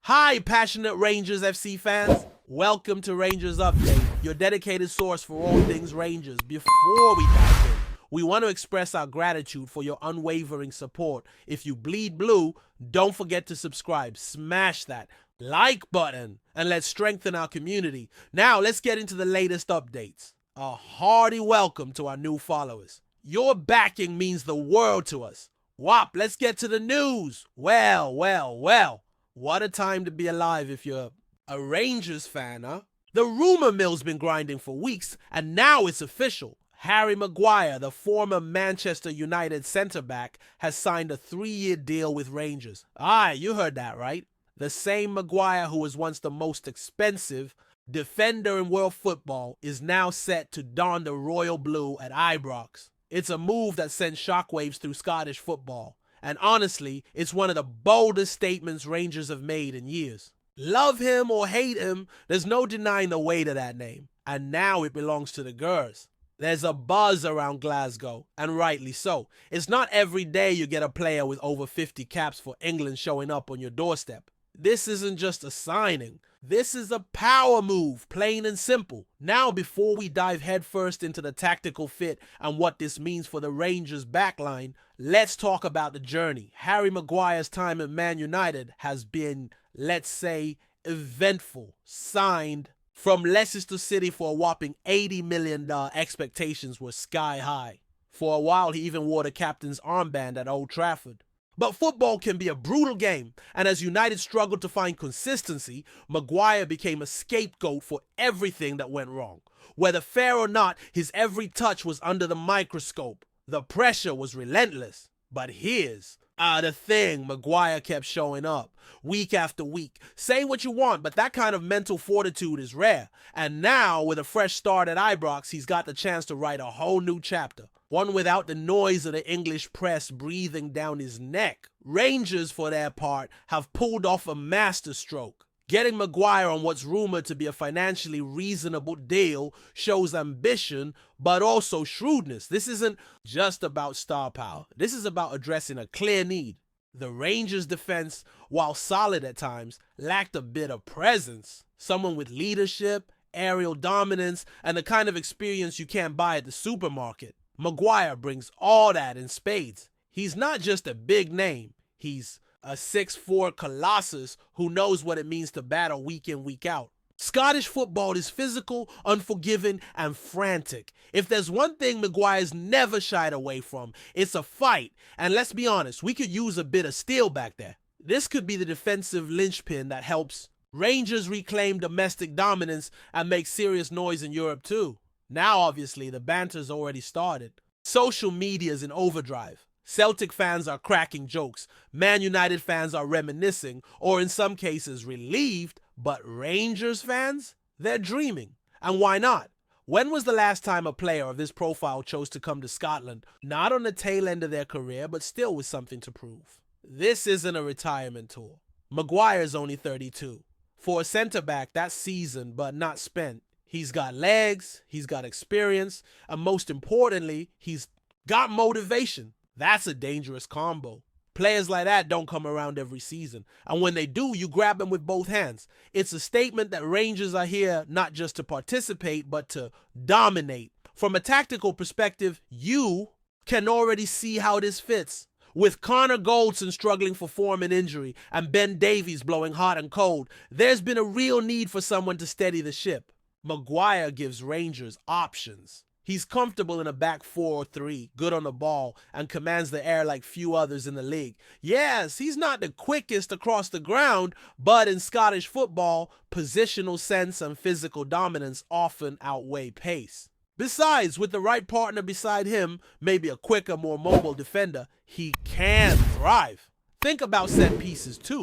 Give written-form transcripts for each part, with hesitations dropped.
Hi, passionate Rangers FC fans. Welcome to Rangers Update, your dedicated source for all things Rangers. Before we dive in, we want to express our gratitude for your unwavering support. If you bleed blue, don't forget to subscribe. Smash that like button and let's strengthen our community. Now, let's get into the latest updates. A hearty welcome to our new followers. Your backing means the world to us. Wop, let's get to the news. Well. What a time to be alive if you're a Rangers fan, huh? The rumor mill's been grinding for weeks, and now it's official. Harry Maguire, the former Manchester United centre-back, has signed a 3-year deal with Rangers. Aye, you heard that right. The same Maguire who was once the most expensive defender in world football is now set to don the royal blue at Ibrox. It's a move that sends shockwaves through Scottish football. And honestly, it's one of the boldest statements Rangers have made in years. Love him or hate him, there's no denying the weight of that name. And now it belongs to the girls. There's a buzz around Glasgow, and rightly so. It's not every day you get a player with over 50 caps for England showing up on your doorstep. This isn't just a signing. This is a power move, plain and simple. Now, before we dive headfirst into the tactical fit and what this means for the Rangers backline, let's talk about the journey. Harry Maguire's time at Man United has been, let's say, eventful. Signed from Leicester City for a whopping $80 million, expectations were sky high. For a while, he even wore the captain's armband at Old Trafford. But football can be a brutal game, and as United struggled to find consistency, Maguire became a scapegoat for everything that went wrong. Whether fair or not, his every touch was under the microscope. The pressure was relentless. But here's the thing, Maguire kept showing up, week after week. Say what you want, but that kind of mental fortitude is rare. And now, with a fresh start at Ibrox, he's got the chance to write a whole new chapter. One without the noise of the English press breathing down his neck. Rangers, for their part, have pulled off a masterstroke. Getting Maguire on what's rumored to be a financially reasonable deal shows ambition, but also shrewdness. This isn't just about star power. This is about addressing a clear need. The Rangers' defense, while solid at times, lacked a bit of presence. Someone with leadership, aerial dominance, and the kind of experience you can't buy at the supermarket. Maguire brings all that in spades. He's not just a big name. He's a 6'4" colossus who knows what it means to battle week in, week out. Scottish football is physical, unforgiving, and frantic. If there's one thing Maguire's never shied away from, it's a fight. And let's be honest, we could use a bit of steel back there. This could be the defensive linchpin that helps Rangers reclaim domestic dominance and make serious noise in Europe too. Now, obviously, the banter's already started. Social media's in overdrive. Celtic fans are cracking jokes. Man United fans are reminiscing, or in some cases relieved, but Rangers fans? They're dreaming. And why not? When was the last time a player of this profile chose to come to Scotland? Not on the tail end of their career, but still with something to prove. This isn't a retirement tour. Maguire's only 32. For a centre-back, that's seasoned but not spent. He's got legs, he's got experience, and most importantly, he's got motivation. That's a dangerous combo. Players like that don't come around every season. And when they do, you grab them with both hands. It's a statement that Rangers are here not just to participate, but to dominate. From a tactical perspective, you can already see how this fits. With Connor Goldson struggling for form and injury, and Ben Davies blowing hot and cold, there's been a real need for someone to steady the ship. Maguire gives Rangers options. He's comfortable in a back 4 or 3, good on the ball, and commands the air like few others in the league. Yes, he's not the quickest across the ground, but in Scottish football, positional sense and physical dominance often outweigh pace. Besides, with the right partner beside him, maybe a quicker, more mobile defender, he can thrive. Think about set pieces too.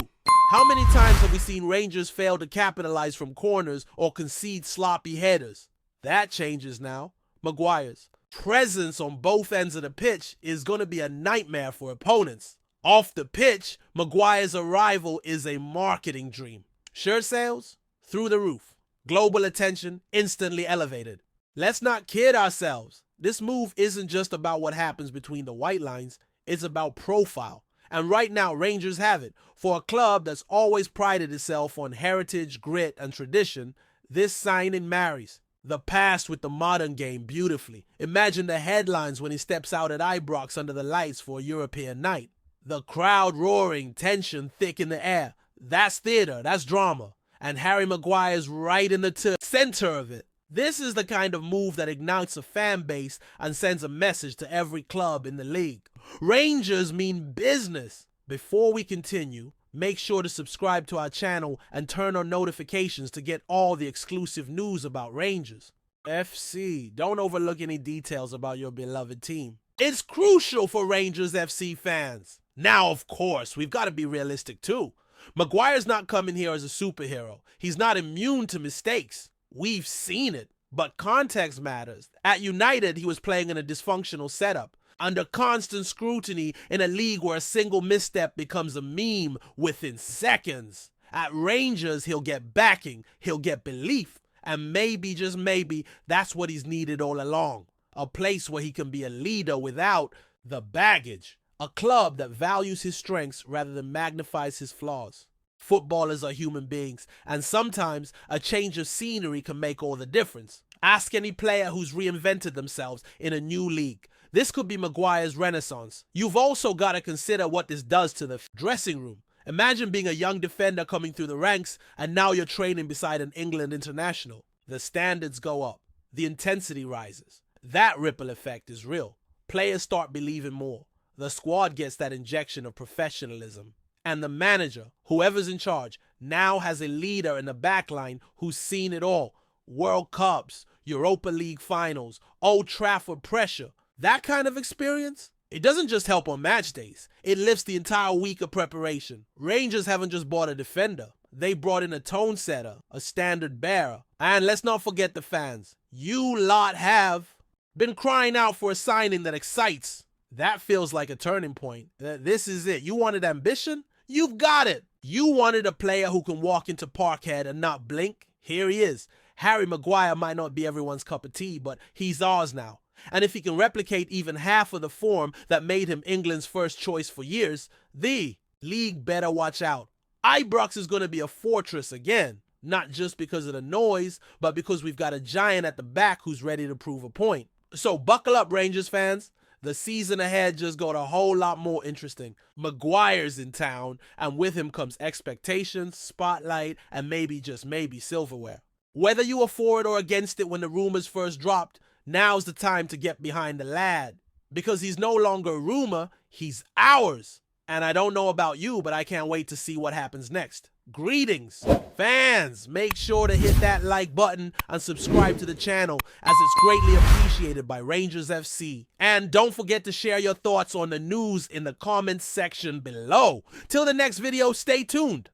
How many times have we seen Rangers fail to capitalize from corners or concede sloppy headers? That changes now. Maguire's presence on both ends of the pitch is going to be a nightmare for opponents. Off the pitch, Maguire's arrival is a marketing dream. Shirt sales? Through the roof. Global attention instantly elevated. Let's not kid ourselves. This move isn't just about what happens between the white lines. It's about profile. And right now, Rangers have it. For a club that's always prided itself on heritage, grit, and tradition, this signing marries the past with the modern game beautifully. Imagine the headlines when he steps out at Ibrox under the lights for a European night. The crowd roaring, tension thick in the air. That's theater, that's drama. And Harry Maguire's right in the center of it. This is the kind of move that ignites a fan base and sends a message to every club in the league. Rangers mean business. Before we continue, make sure to subscribe to our channel and turn on notifications to get all the exclusive news about Rangers. FC, don't overlook any details about your beloved team. It's crucial for Rangers FC fans. Now, of course, we've got to be realistic too. Maguire's not coming here as a superhero. He's not immune to mistakes. We've seen it. But context matters. At United, he was playing in a dysfunctional setup, under constant scrutiny in a league where a single misstep becomes a meme within seconds. At Rangers, he'll get backing, he'll get belief, and maybe, just maybe, that's what he's needed all along. A place where he can be a leader without the baggage. A club that values his strengths rather than magnifies his flaws. Footballers are human beings, and sometimes a change of scenery can make all the difference. Ask any player who's reinvented themselves in a new league. This could be Maguire's renaissance. You've also got to consider what this does to the dressing room. Imagine being a young defender coming through the ranks, and now you're training beside an England international. The standards go up. The intensity rises. That ripple effect is real. Players start believing more. The squad gets that injection of professionalism. And the manager, whoever's in charge, now has a leader in the backline who's seen it all. World Cups, Europa League finals, Old Trafford pressure. That kind of experience, it doesn't just help on match days. It lifts the entire week of preparation. Rangers haven't just bought a defender. They brought in a tone setter, a standard bearer. And let's not forget the fans. You lot have been crying out for a signing that excites. That feels like a turning point. This is it. You wanted ambition? You've got it. You wanted a player who can walk into Parkhead and not blink? Here he is. Harry Maguire might not be everyone's cup of tea, but he's ours now. And if he can replicate even half of the form that made him England's first choice for years, the league better watch out. Ibrox is going to be a fortress again, not just because of the noise, but because we've got a giant at the back who's ready to prove a point. So buckle up, Rangers fans. The season ahead just got a whole lot more interesting. Maguire's in town, and with him comes expectations, spotlight, and maybe, just maybe, silverware. Whether you were for it or against it when the rumors first dropped, now's the time to get behind the lad. Because he's no longer a rumor, he's ours. And I don't know about you, but I can't wait to see what happens next. Greetings, fans. Make sure to hit that like button and subscribe to the channel, as it's greatly appreciated by Rangers FC. And don't forget to share your thoughts on the news in the comments section below. Till the next video, stay tuned.